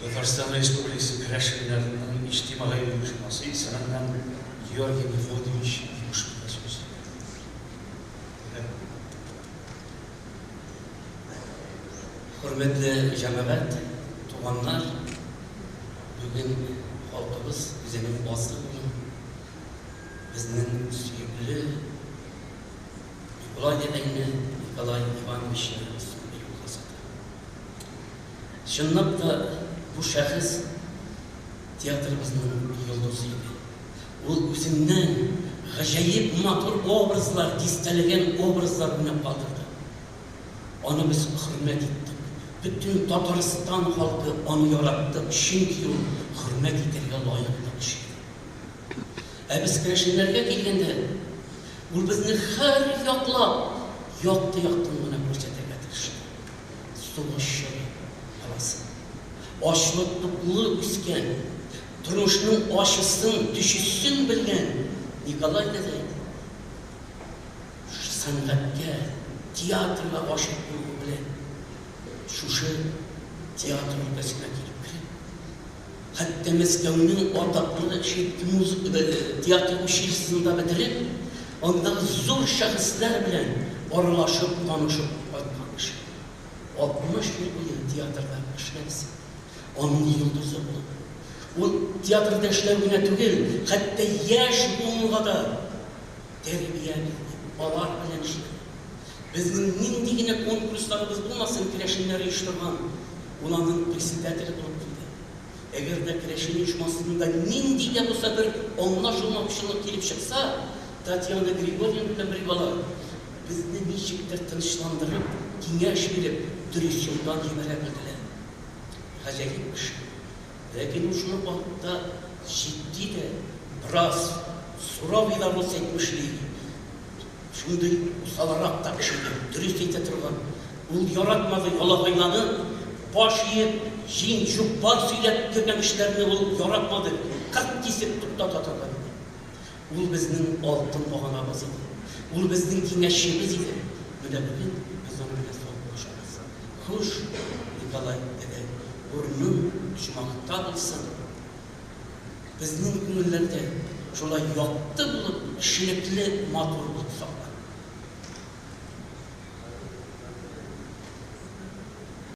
Татарстан Республикасы Крашенлерінің İçtimai Uyuşması sanırım Georgiy Mefodiyevich Uyuşması. Hürmetli cemaat, tuğanlar, bugün halkımız bizimle bazı bugün bizden sürekli Nikolay dedeyini Nikolay Ivanovich'ini bir yollasıdı. Şunlap da bu şahıs tiyatrımızın yıldızıydı. O özünden gacayip matur obrazlar, disteleyen obrazlar buna kaldırdı. Onu biz hürmet ettik. Bütün Tataristan halkı onu yarattı. Çünkü o hürmet edirge layıklı kişiydi. Biz Krashenlerge kelgende, o bizni her yaklap, yaktığını ko'rsata getirishdi. So'g'ishib qalasi. Ochliqli o'sgan, turmushning oshisin, tushishin bilgan Nikolay dedey san'atga, teatrga oshiq bo'lib bilan shu teatr o'rtasiga kelib kirib, hatto Maskovning odoqli teatr училищесida bitirib, ondan zo'r shaxslar bilan oralashib, tanishib qaytgan kishi. 60 yil bo'yi teatrda ishladi. Onun yıldızı bu. O tiyatrda işlevine tugil, hatta yaş bulunğa da terbiyeli, balar bilen işledi. Bizning nindigina konkurslarımız bulmasın Krashenler uyushtirgan, ularning presidentleri bo'lib turdi. Agarda Krashen uyushmasida nindiga bo'lsa bir anglashilmovchilik kelib chiqsa, Tatyana Grigoryan bilan bir bola bizni nechikdir tinchlantirib, kengash berib, durust yo'ldan yibarabildilar. Acayip bir şey. Lakin şunu bakta ciddi de biraz soravıyla olsa etmişliği. Şimdi usalarak da kişidir, dürüst etetirgan. Ul yaratmadı yola baylanı, baş yiyip, jin, jubban söylep görgen işlerini ul yaratmadı. 40 kesip tuttatatalar. Ul bizning altın bağanamızı. Ul bizning kengaşimiz idi. Böyle bugün biz onu bile soğuk boşarız. Hoş, Nikolay dede. Burnun düşmakta olsun. Bizning ko'ngillarda şolay yoqti bo'lib, kişilikli maturlik saqlar.